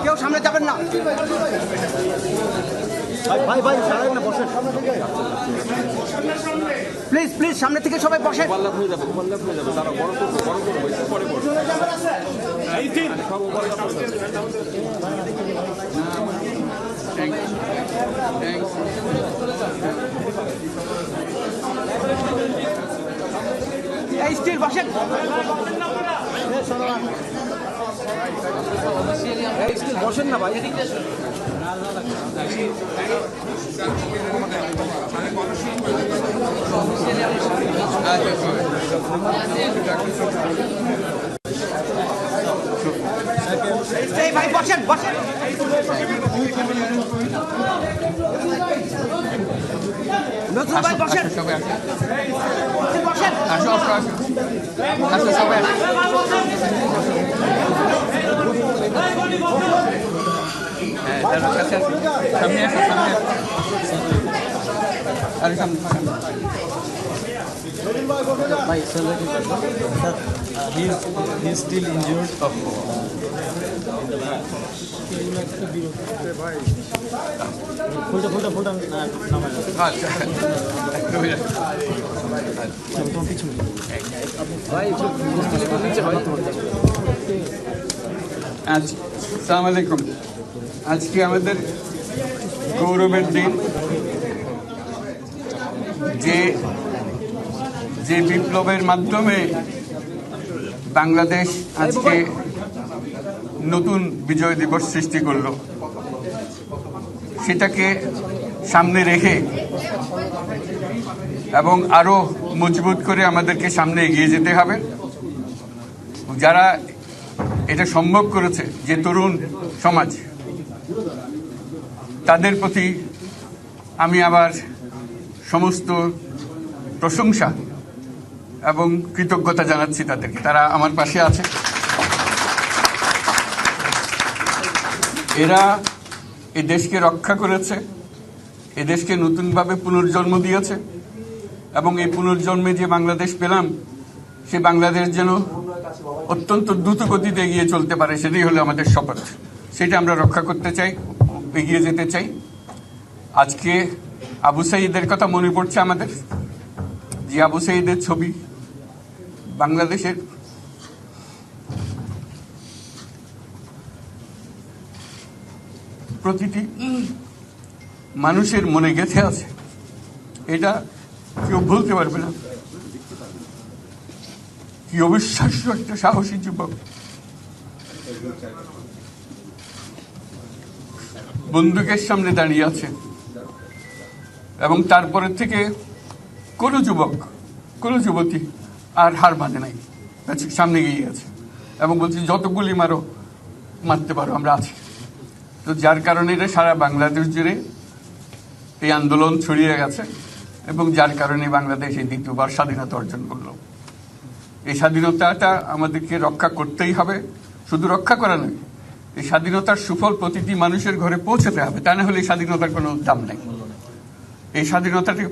কেউ সামনে যাবেন না, ভাই ভাই সামনে না, বসেন প্লিজ প্লিজ, সামনে থেকে সবাই বসেন। এই স্টিল বসেন, বসেন না ভাই। এই ভাই বসেন বসেন, নজরুল ভাই বসেন বসেন, সবাই He's still injured. আসসালামু আলাইকুম। আজকে আমাদের গৌরবের দিন, যে বিপ্লবের মাধ্যমে বাংলাদেশ আজকে নতুন বিজয় দিবস সৃষ্টি করলো, সেটাকে সামনে রেখে এবং আরো মজবুত করে আমাদেরকে সামনে এগিয়ে যেতে হবে। যারা এটা সম্ভব করেছে, যে তরুণ সমাজ, তাদের প্রতি আমি আবার সমস্ত প্রশংসা এবং কৃতজ্ঞতা জানাচ্ছি তাদেরকে। তারা আমার পাশে আছে। এরা এই দেশকে রক্ষা করেছে, এ দেশকে নতুনভাবে পুনর্জন্ম দিয়েছে এবং এই পুনর্জন্মে যে বাংলাদেশ পেলাম, সে বাংলাদেশ যেন অত্যন্ত দ্রুত গতিতে এগিয়ে চলতে পারে, সেটাই হলো আমাদের শপথ। সেটা আমরা রক্ষা করতে চাই, এগিয়ে যেতে চাই। আজকে আবু সাঈদের কথা মনে পড়ছে আমাদের, যে আবু সাঈদের ছবি বাংলাদেশের প্রতিটি মানুষের মনে গেঁথে আছে, এটা কেউ ভুলতে পারবে না। কি অবিশ্বাস্য একটা সাহসী যুবক, বন্দুকের সামনে দাঁড়িয়ে আছে এবং তারপরে থেকে কোনো যুবক, কোনো যুবতী আর হার মানে নাই, সামনে গিয়ে আছে এবং বলছে যত গুলি মারো, মারতে পারো, আমরা আছি। তো যার কারণে এটা সারা বাংলাদেশ জুড়ে এই আন্দোলন ছড়িয়ে গেছে এবং যার কারণে বাংলাদেশ এই দ্বিতীয়বার স্বাধীনতা অর্জন করলো। এই স্বাধীনতাটা আমাদেরকে রক্ষা করতেই হবে। শুধু রক্ষা করা নয়, এই স্বাধীনতার সুফল প্রতিটি মানুষের ঘরে পৌঁছাতে হবে, তা না হলে এই স্বাধীনতার কোনো দাম নেই। এই স্বাধীনতাটাকে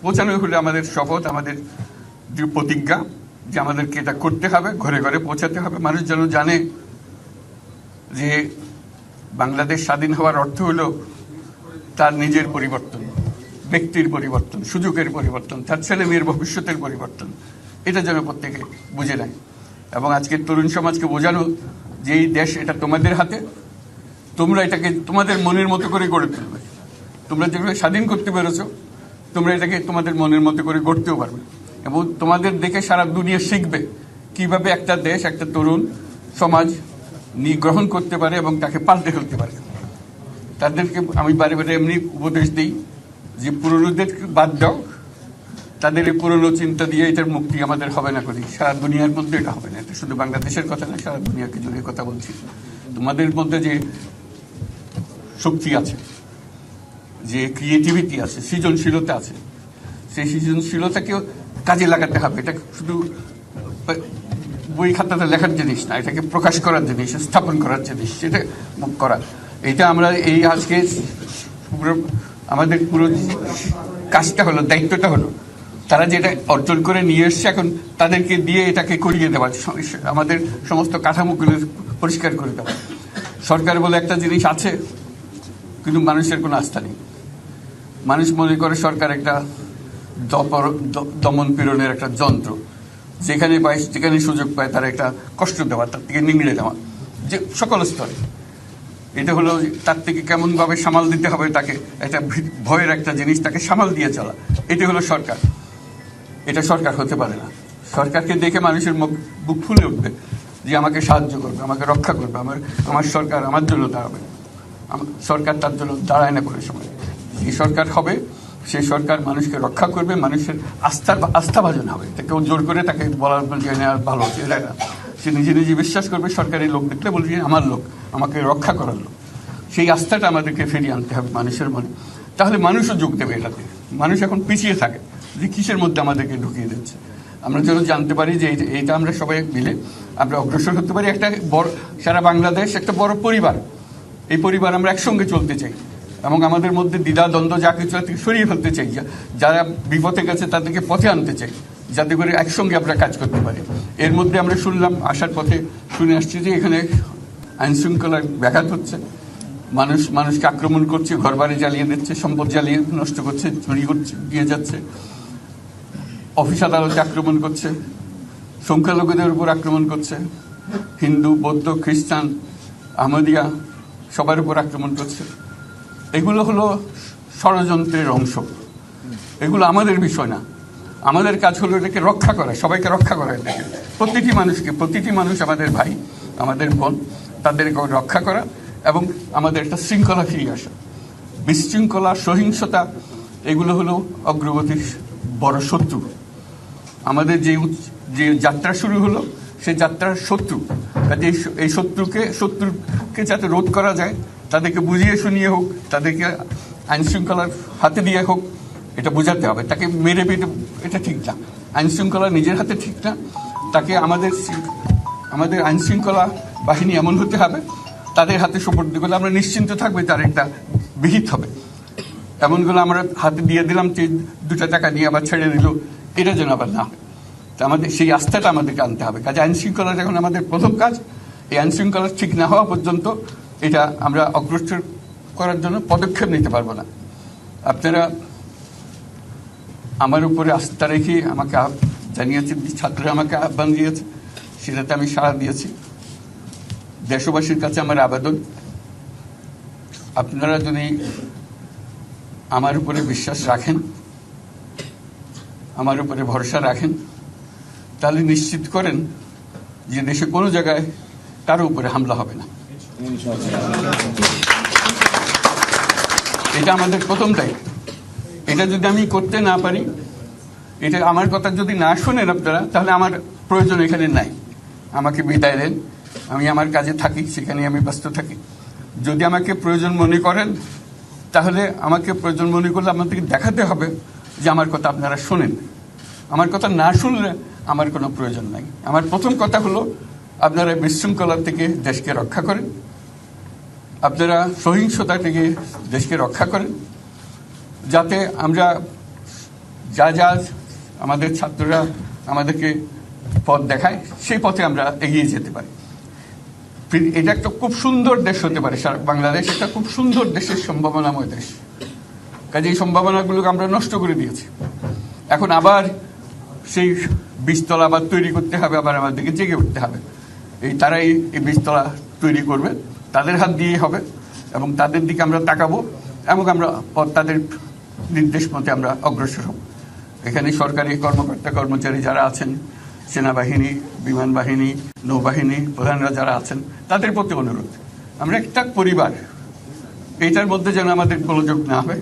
পৌঁছানো হলে আমাদের শপথ, আমাদের যে প্রতিজ্ঞা, যে আমাদেরকে এটা করতে হবে, ঘরে ঘরে পৌঁছাতে হবে। মানুষ যেন জানে যে বাংলাদেশ স্বাধীন হওয়ার অর্থ হলো তার নিজের পরিবর্তন, ব্যক্তির পরিবর্তন, সুযোগের পরিবর্তন, তার ছেলে মেয়ের ভবিষ্যতের পরিবর্তন। এটা যেন প্রত্যেকে বুঝে নেয় এবং আজকের তরুণ সমাজকে বোঝানো যে এই দেশ এটা তোমাদের হাতে, তোমরা এটাকে তোমাদের মনের মতো করে গড়ে তুলবে। তোমরা যেভাবে স্বাধীন করতে পেরেছো, তোমরা এটাকে তোমাদের মনের মতো করে গড়তেও পারবে এবং তোমাদের দেখে সারা দুনিয়া শিখবে কিভাবে একটা দেশ, একটা তরুণ সমাজ গ্রহণ করতে পারে এবং তাকে পাল্টে ফেলতে পারে। তাদেরকে আমি বারে বারে এমনি উপদেশ দিই যে পুরনোদের বাদ দাও, তাদের এই পুরনো চিন্তা দিয়ে এটার মুক্তি আমাদের হবে না করি, সারা দুনিয়ার মধ্যে এটা হবে না। এটা শুধু বাংলাদেশের কথা না, সারা দুনিয়াকে জুড়ে কথা বলছি। তোমাদের মধ্যে যে শক্তি আছে, যে ক্রিয়েটিভিটি আছে, সৃজনশীলতা আছে, সেই সৃজনশীলতাকেও কাজে লাগাতে হবে। এটা শুধু বই খাতাতে লেখার জিনিস না, এটাকে প্রকাশ করার জিনিস, স্থাপন করার জিনিস, সেটা মুখ করা। এটা আমরা এই আজকে আমাদের পুরো কাজটা হলো, দায়িত্বটা হলো তারা যেটা অর্জন করে নিয়ে এসছে এখন তাদেরকে দিয়ে এটাকে করিয়ে দেওয়া, আমাদের সমস্ত কাঠামোগুলো পরিষ্কার করে দেওয়া। সরকার বলে একটা জিনিস আছে, কিন্তু মানুষের কোনো আস্থা নেই। মানুষ মনে করে সরকার একটা দমন পীড়নের একটা যন্ত্র, যেখানে পায় যেখানে সুযোগ পায় তার একটা কষ্ট দেওয়া, তার থেকে নিংড়ে দেওয়া, যে সকল স্তরে। এটা হলো তার থেকে কেমনভাবে সামাল দিতে হবে তাকে, একটা ভয়ের একটা জিনিস, তাকে সামাল দিয়ে চলা। এটা হলো সরকার। এটা সরকার হতে পারে না। সরকারকে দেখে মানুষের বুক ফুলে উঠবে যে আমাকে সাহায্য করবে, আমাকে রক্ষা করবে, আমার সরকার আমার জন্য দাঁড়াবে। সরকার তার জন্য দাঁড়ায় না কোনো সময়। যে সরকার হবে সে সরকার মানুষকে রক্ষা করবে, মানুষের আস্থাভাজন হবে। কেউ জোর করে তাকে বলার ভালো হচ্ছে এটা না। সে নিজে নিজে বিশ্বাস করবে, সরকারি লোক দেখলে বলবে আমার লোক, আমাকে রক্ষা করার লোক। সেই আস্থাটা আমাদেরকে ফিরিয়ে আনতে হবে মানুষের মনে। তাহলে মানুষও যোগ দেবে এটাতে। মানুষ এখন পিছিয়ে থাকে যে কিসের মধ্যে আমাদেরকে ঢুকিয়ে দিচ্ছে। আমরা যেন জানতে পারি যে এইটা আমরা সবাই মিলে আমরা অগ্রসর হতে পারি। একটা বড়, সারা বাংলাদেশ একটা বড় পরিবার। এই পরিবার আমরা একসঙ্গে চলতে চাই এবং আমাদের মধ্যে দ্বিধা দ্বন্দ্ব যা কিছু থেকে সরিয়ে ফেলতে চাই। যারা বিপথে গেছে তাদেরকে পথে আনতে চাই, যাতে করে একসঙ্গে আমরা কাজ করতে পারি। এর মধ্যে আমরা শুনলাম, আসার পথে শুনে আসছি যে এখানে আইনশৃঙ্খলার ব্যাঘাত হচ্ছে, মানুষকে আক্রমণ করছে, ঘরবাড়ি জ্বালিয়ে দিচ্ছে, সম্পদ জ্বালিয়ে নষ্ট করছে, চুরি করছে, দিয়ে যাচ্ছে, অফিস আদালতে আক্রমণ করছে, সংখ্যালঘুদের উপর আক্রমণ করছে, হিন্দু, বৌদ্ধ, খ্রিস্টান, আহমদিয়া সবার উপর আক্রমণ করছে। এগুলো হলো ষড়যন্ত্রের অংশ। এগুলো আমাদের বিষয় না। আমাদের কাজ হলো এটাকে রক্ষা করা, সবাইকে রক্ষা করা। এটাকে প্রতিটি মানুষ আমাদের ভাই, আমাদের বোন, তাদেরকে রক্ষা করা এবং আমাদের একটা শৃঙ্খলা ফিরিয়ে আসা। বিশৃঙ্খলা, সহিংসতা এগুলো হলো অগ্রগতির বড় শত্রু। আমাদের যে যাত্রা শুরু হলো সেই যাত্রার শত্রু। কাজে এই শত্রুকে যাতে রোধ করা যায়, তাদেরকে বুঝিয়ে শুনিয়ে হোক, তাদেরকে আইনশৃঙ্খলার হাতে দিয়ে হোক, এটা বোঝাতে হবে। তাকে মেরে পেটে এটা ঠিক না। আইনশৃঙ্খলা নিজের হাতে ঠিক না। তাকে আমাদের আইনশৃঙ্খলা বাহিনী এমন হতে হবে, তাদের হাতে সোপর্দ করলে আমরা নিশ্চিন্ত থাকবে তার একটা বিহিত হবে। এমনগুলো আমরা হাতে দিয়ে দিলাম, 2 টাকা দিয়ে আবার ছেড়ে দিল, এটা যেন আবার না হয়। তা আমাদের সেই আস্থাটা আমাদেরকে আনতে হবে। কাজে আইনশৃঙ্খলা যখন আমাদের প্রথম কাজ, এই আইনশৃঙ্খলা ঠিক না হওয়া পর্যন্ত এটা আমরা অগ্রসর করার জন্য পদক্ষেপ নিতে পারবো না। আপনারা আমার উপরে আস্থা রেখে আমাকে জানিয়েছেন, ছাত্ররা আমাকে আহ্বান দিয়েছে, সেটাতে আমি সাড়া দিয়েছি। দেশবাসীর কাছে আমার আবেদন, আপনারা যদি আমার উপরে বিশ্বাস রাখেন, আমার উপরে ভরসা রাখেন, তাহলে নিশ্চিত করেন যে দেশে কোনো জায়গায় কারো উপরে হামলা হবে না। এটা আমাদের প্রথম দায়িত্ব। এটা যদি আমি করতে না পারি, এটা আমার কথা যদি না শোনেন আপনারা, তাহলে আমার প্রয়োজন এখানে নাই। আমাকে বিদায় দেন, আমি আমার কাজে থাকি, সেখানে আমি ব্যস্ত থাকি। যদি আমাকে প্রয়োজন মনে করেন, তাহলে আমাকে প্রয়োজন মনে করলে আপনাদেরকে দেখাতে হবে যে আমার কথা আপনারা শোনেন। আমার কথা না শুনলে আমার কোনো প্রয়োজন নাই। আমার প্রথম কথা হলো, আপনারা বিশৃঙ্খলা থেকে দেশকে রক্ষা করেন, আপনারা সহিংসতা থেকে দেশকে রক্ষা করেন, যাতে আমরা যা আমাদের ছাত্ররা আমাদেরকে পথ দেখায়, সেই পথে আমরা এগিয়ে যেতে পারি। এটা একটা খুব সুন্দর দেশ হতে পারে। বাংলাদেশ একটা খুব সুন্দর দেশের সম্ভাবনাময় দেশ। কাজে এই সম্ভাবনাগুলোকে আমরা নষ্ট করে দিয়েছি। এখন আবার সেই বীজতলা আবার তৈরি করতে হবে, আবার আমাদেরকে জেগে উঠতে হবে। তারাই এই বীজতলা তৈরি করবে, তাদের হাত দিয়েই হবে এবং তাদের দিকে আমরা তাকাবো এবং আমরা তাদের নির্দেশ মতে আমরা অগ্রসর হব। এখানে সরকারি কর্মকর্তা কর্মচারী যারা আছেন, সেনাবাহিনী, বিমান বাহিনী, নৌবাহিনী প্রধানরা যারা আছেন, তাদের প্রতি অনুরোধ, আমরা একটা পরিবার, এইটার মধ্যে যেন আমাদের গোলযোগ না হয়।